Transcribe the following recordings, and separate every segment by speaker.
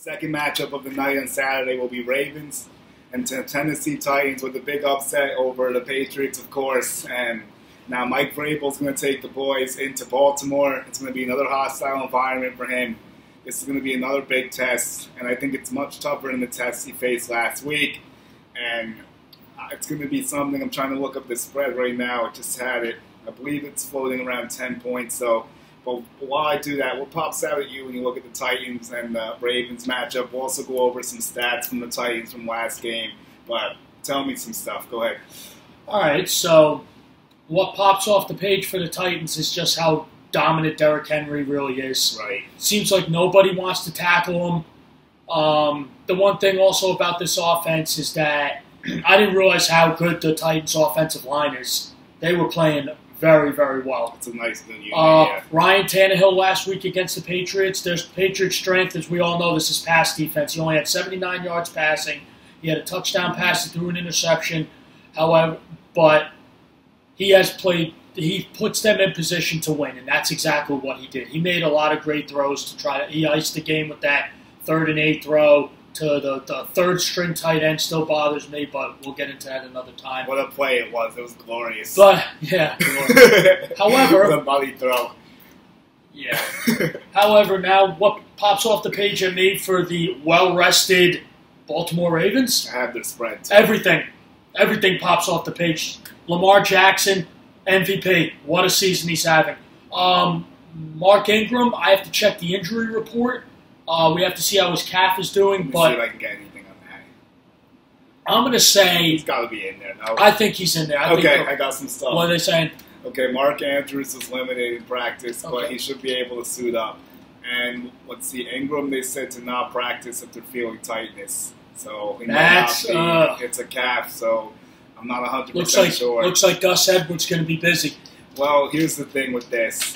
Speaker 1: second matchup of the night on Saturday will be Ravens and Tennessee Titans with a big upset over the Patriots, of course. And now Mike Vrabel's going to take the boys into Baltimore. It's going to be another hostile environment for him. This is going to be another big test, and I think it's much tougher than the test he faced last week. And it's going to be something. I'm trying to look up the spread right now. I just had it. I believe it's floating around 10 points. So, but while I do that, what pops out at you when you look at the Titans and the Ravens matchup? We'll also go over some stats from the Titans from last game. But tell me some stuff. Go ahead.
Speaker 2: All right, so what pops off the page for the Titans is just how dominant Derrick Henry really is.
Speaker 1: Right.
Speaker 2: Seems like nobody wants to tackle him. The one thing also about this offense is that I didn't realize how good the Titans' offensive line is. They were playing very, very well.
Speaker 1: It's a nice good unit, yeah.
Speaker 2: Ryan Tannehill last week against the Patriots. There's Patriots' strength, as we all know, this is pass defense. He only had 79 yards passing. He had a touchdown pass that threw an interception. However, but he puts them in position to win, and that's exactly what he did. He made a lot of great throws he iced the game with that 3rd and 8 throw to the third string tight end. Still bothers me, but we'll get into that another time.
Speaker 1: What a play it was. It was glorious.
Speaker 2: But, yeah. However,
Speaker 1: what a body throw.
Speaker 2: Yeah. However, now what pops off the page at me for the well-rested Baltimore Ravens?
Speaker 1: I have their spread, too.
Speaker 2: Everything pops off the page. Lamar Jackson, MVP. What a season he's having. Mark Ingram, I have to check the injury report. We have to see how his calf is doing.
Speaker 1: Let me see if I can get anything on that.
Speaker 2: I'm going to say
Speaker 1: he's got to be in there. No?
Speaker 2: I think he's in there.
Speaker 1: I got some stuff.
Speaker 2: What are they saying?
Speaker 1: Okay, Mark Andrews was limited in practice, but he should be able to suit up. And let's see, Ingram, they said to not practice if they're feeling tightness. So he might not be. It's a calf, so I'm not 100% sure.
Speaker 2: Looks like Gus Edwards going to be busy.
Speaker 1: Well, here's the thing with this.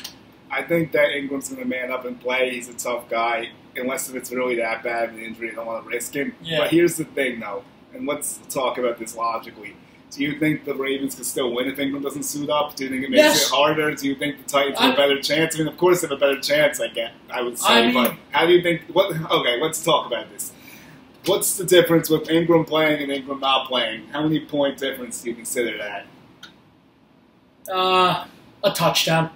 Speaker 1: I think that Ingram's going to man up and play. He's a tough guy. Unless if it's really that bad of an injury, I don't want to risk him.
Speaker 2: Yeah.
Speaker 1: But here's the thing, though, and let's talk about this logically. Do you think the Ravens can still win if Ingram doesn't suit up? Do you think it makes it harder? Do you think the Titans have a better chance? I mean, of course they have a better chance, I would say. But how do you think... Okay, let's talk about this. What's the difference with Ingram playing and Ingram not playing? How many point difference do you consider that?
Speaker 2: A touchdown.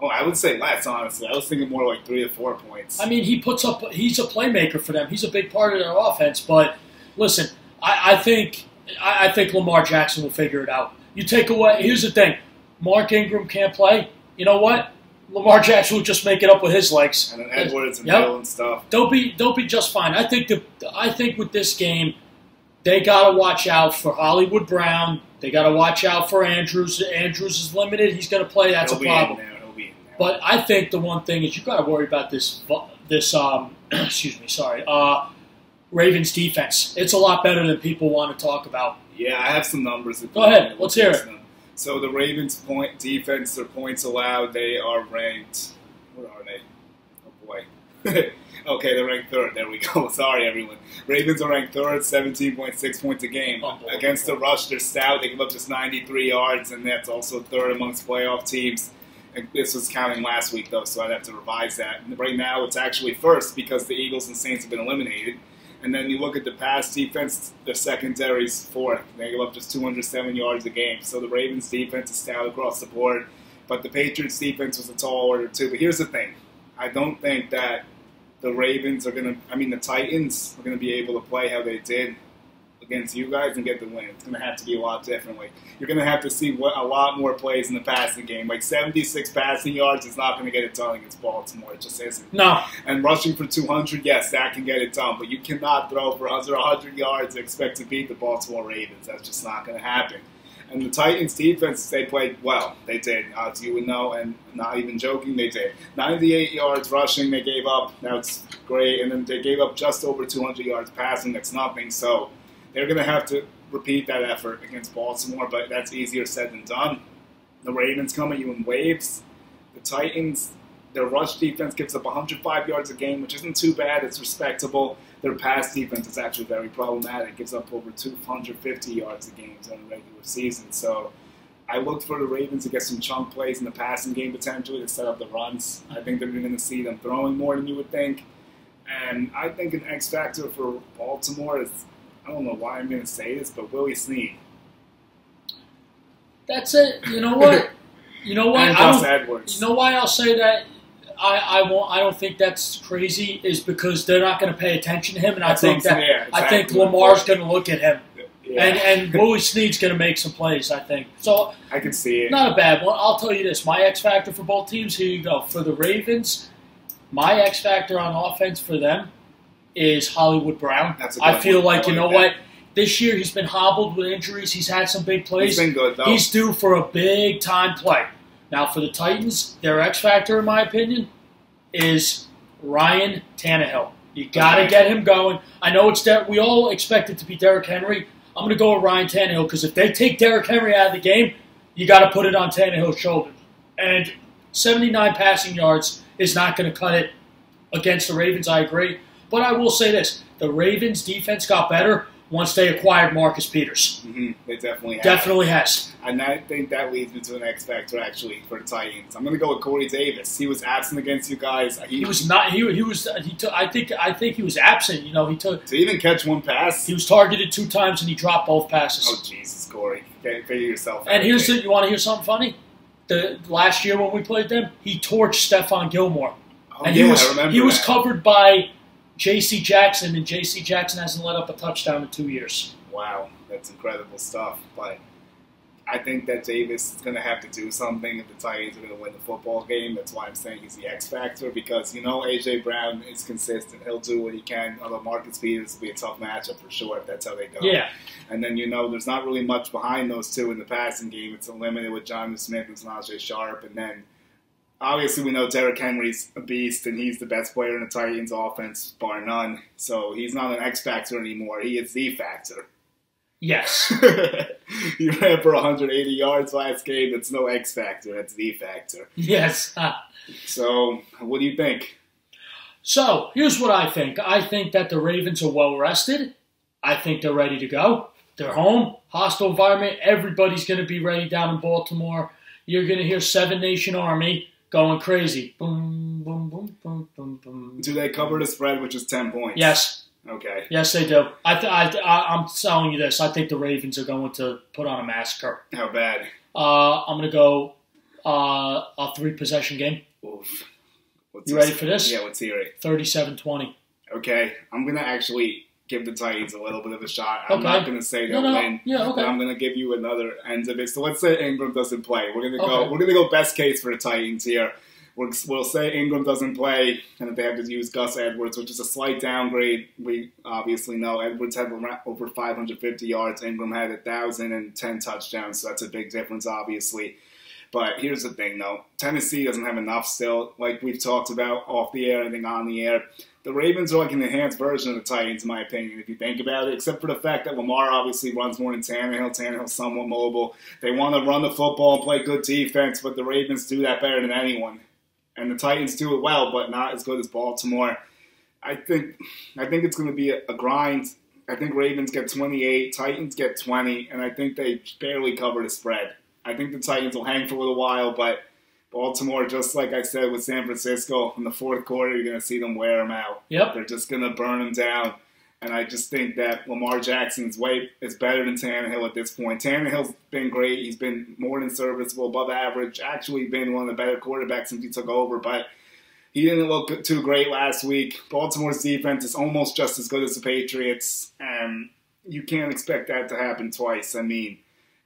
Speaker 1: Oh, I would say less, honestly. I was thinking more like 3 or 4 points.
Speaker 2: I mean, he's a playmaker for them. He's a big part of their offense. But listen, I think Lamar Jackson will figure it out. You take away. Here's the thing: Mark Ingram can't play. You know what? Lamar Jackson will just make it up with his legs.
Speaker 1: And then Edwards and Hill and stuff.
Speaker 2: They'll be just fine. I think with this game, they gotta watch out for Hollywood Brown. They gotta watch out for Andrews. Andrews is limited. He's gonna play. That's a problem. But I think the one thing is you got to worry about this Ravens defense. It's a lot better than people want to talk about.
Speaker 1: Yeah, I have some numbers.
Speaker 2: Go ahead. Let's hear it.
Speaker 1: So the Ravens' defense, their points allowed, they are ranked. What are they? Oh boy. Okay, they're ranked 3rd. There we go. Sorry, everyone. Ravens are ranked 3rd, 17.6 points a game. Against the rush, they're stout. They give up just 93 yards, and that's also 3rd amongst playoff teams. And this was counting last week, though, so I'd have to revise that. And right now, it's actually 1st because the Eagles and Saints have been eliminated. And then you look at the pass defense, the secondary's 4th. They give up just 207 yards a game. So the Ravens' defense is stout across the board. But the Patriots' defense was a tall order, too. But here's the thing. I don't think that the Titans are going to be able to play how they did against you guys and get the win. It's going to have to be a lot differently. You're going to have to see a lot more plays in the passing game. Like 76 passing yards is not going to get it done against Baltimore. It just isn't.
Speaker 2: No.
Speaker 1: And rushing for 200, yes, that can get it done. But you cannot throw for under 100 yards and expect to beat the Baltimore Ravens. That's just not going to happen. And the Titans' defense, they played well. They did, as you would know, and not even joking, they did. 98 yards rushing they gave up. That's great. And then they gave up just over 200 yards passing. That's nothing. So they're going to have to repeat that effort against Baltimore, but that's easier said than done. The Ravens come at you in waves. The Titans, their rush defense gives up 105 yards a game, which isn't too bad. It's respectable. Their pass defense is actually very problematic. It gives up over 250 yards a game during the regular season. So I looked for the Ravens to get some chunk plays in the passing game potentially to set up the runs. I think they're going to see them throwing more than you would think. And I think an X factor for Baltimore is, I don't know why I'm going to say this, but Willie Snead.
Speaker 2: That's it. You know what? You know what?
Speaker 1: And Gus Edwards.
Speaker 2: You know why I'll say that? I don't think that's crazy. Is because they're not going to pay attention to him, and
Speaker 1: That's
Speaker 2: I think
Speaker 1: what I'm
Speaker 2: that
Speaker 1: saying, yeah,
Speaker 2: I think
Speaker 1: exactly.
Speaker 2: Lamar's going to look at him,
Speaker 1: Yeah.
Speaker 2: and Willie Snead's going to make some plays. I think so.
Speaker 1: I can see it.
Speaker 2: Not a bad one. I'll tell you this: my X factor for both teams. Here you go. For the Ravens, my X factor on offense for them is Hollywood Brown.
Speaker 1: That's a good
Speaker 2: I feel
Speaker 1: one.
Speaker 2: like
Speaker 1: I
Speaker 2: you know
Speaker 1: like
Speaker 2: what. This year he's been hobbled with injuries. He's had some big plays.
Speaker 1: He's been good, though.
Speaker 2: He's due for a big time play. Now for the Titans, their X factor, in my opinion, is Ryan Tannehill. You got to get him going. I know we all expect it to be Derrick Henry. I'm going to go with Ryan Tannehill because if they take Derrick Henry out of the game, you got to put it on Tannehill's shoulders. And 79 passing yards is not going to cut it against the Ravens. I agree. But I will say this. The Ravens' defense got better once they acquired Marcus Peters.
Speaker 1: Mm-hmm. They definitely have.
Speaker 2: Definitely has.
Speaker 1: And I think that leads me to an X factor, actually, for the Titans. I'm going to go with Corey Davis. He was absent against you guys.
Speaker 2: He was not. He was. He took. I think he was absent. You know, he took.
Speaker 1: To even catch one pass?
Speaker 2: He was targeted 2 times and he dropped both passes.
Speaker 1: Oh, Jesus, Corey. Figure yourself out.
Speaker 2: And here's you want to hear something funny? The last year when we played them, he torched Stephon Gilmore.
Speaker 1: Oh,
Speaker 2: and
Speaker 1: yeah,
Speaker 2: he was
Speaker 1: I remember
Speaker 2: he was
Speaker 1: that.
Speaker 2: covered by J.C. Jackson, and J.C. Jackson hasn't let up a touchdown in 2 years.
Speaker 1: Wow, that's incredible stuff. But I think that Davis is going to have to do something if the Titans are going to win the football game. That's why I'm saying he's the X factor because, you know, A.J. Brown is consistent. He'll do what he can. Although Marcus Peters will be a tough matchup for sure if that's how they go.
Speaker 2: Yeah.
Speaker 1: And then, you know, there's not really much behind those two in the passing game. It's limited with Jonathan Smith and Najee Sharp. And then, obviously, we know Derrick Henry's a beast, and he's the best player in the Titans' offense, bar none. So he's not an X factor anymore. He is the factor.
Speaker 2: Yes.
Speaker 1: You ran for 180 yards last game. That's no X factor. That's the factor.
Speaker 2: Yes.
Speaker 1: So, what do you think?
Speaker 2: So, here's what I think. I think that the Ravens are well rested. I think they're ready to go. They're home, hostile environment. Everybody's going to be ready down in Baltimore. You're going to hear Seven Nation Army going crazy. Boom, boom, boom, boom, boom, boom.
Speaker 1: Do they cover the spread, which is 10 points?
Speaker 2: Yes.
Speaker 1: Okay.
Speaker 2: Yes, they do. I'm telling you this. I think the Ravens are going to put on a massacre.
Speaker 1: How bad?
Speaker 2: I'm going to go a 3-possession game.
Speaker 1: Oof.
Speaker 2: You ready for this?
Speaker 1: Yeah, let's hear it.
Speaker 2: 37-20.
Speaker 1: Okay. I'm going to actually give the Titans a little bit of a shot. I'm not going to say they'll win.
Speaker 2: Yeah, okay.
Speaker 1: But I'm going to give you another end of it. So let's say Ingram doesn't play. We're going to go.
Speaker 2: Okay.
Speaker 1: We're going to go best case for the Titans here. We'll say Ingram doesn't play, and that they have to use Gus Edwards, which is a slight downgrade. We obviously know Edwards had over 550 yards. Ingram had 1,010 touchdowns, so that's a big difference, obviously. But here's the thing, though. Tennessee doesn't have enough still, like we've talked about off the air and on the air. The Ravens are like an enhanced version of the Titans, in my opinion, if you think about it, except for the fact that Lamar obviously runs more than Tannehill. Tannehill's somewhat mobile. They want to run the football and play good defense, but the Ravens do that better than anyone. And the Titans do it well, but not as good as Baltimore. I think it's going to be a grind. I think Ravens get 28, Titans get 20, and I think they barely cover the spread. I think the Titans will hang for a little while, but Baltimore, just like I said with San Francisco, in the fourth quarter, you're going to see them wear them out.
Speaker 2: Yep.
Speaker 1: They're just going to burn them down. And I just think that Lamar Jackson's weight is better than Tannehill at this point. Tannehill's been great. He's been more than serviceable, above average. Actually been one of the better quarterbacks since he took over. But he didn't look too great last week. Baltimore's defense is almost just as good as the Patriots. And you can't expect that to happen twice. I mean,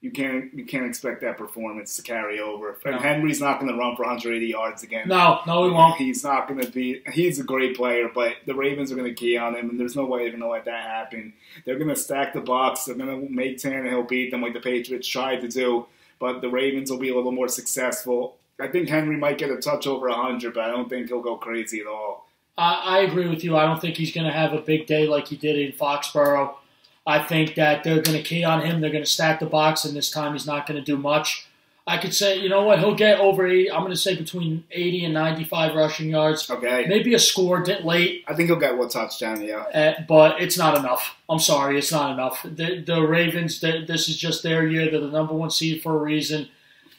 Speaker 1: you can't expect that performance to carry over. And Henry's not going to run for 180 yards again.
Speaker 2: No, he won't.
Speaker 1: He's not going to be. He's a great player, but the Ravens are going to key on him, and there's no way they're going to let that happen. They're going to stack the box. They're going to make Tannehill beat them like the Patriots tried to do, but the Ravens will be a little more successful. I think Henry might get a touch over 100, but I don't think he'll go crazy at all.
Speaker 2: I agree with you. I don't think he's going to have a big day like he did in Foxborough. I think that they're going to key on him. They're going to stack the box, and this time he's not going to do much. I could say, you know what, he'll get over 80. I'm going to say between 80 and 95 rushing yards.
Speaker 1: Okay.
Speaker 2: Maybe a score late.
Speaker 1: I think he'll get one touchdown, yeah.
Speaker 2: But it's not enough. I'm sorry, it's not enough. The Ravens, this is just their year. They're the number 1 seed for a reason.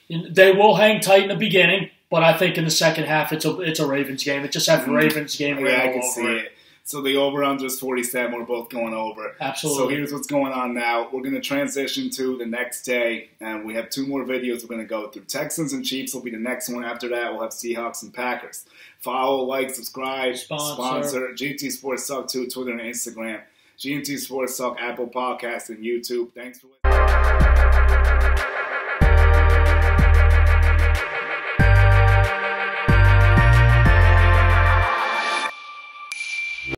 Speaker 2: They will hang tight in the beginning, but I think in the second half it's a Ravens game. It just has Ravens game.
Speaker 1: Yeah, I can see it. So the over-under is 47. We're both going over.
Speaker 2: Absolutely.
Speaker 1: So here's what's going on now. We're going to transition to the next day, and we have 2 more videos we're going to go through. Texans and Chiefs will be the next one. After that, we'll have Seahawks and Packers. Follow, like, subscribe, sponsor. GT Sports Talk 2, Twitter and Instagram. GT Sports Talk, Apple Podcasts, and YouTube. Thanks for listening.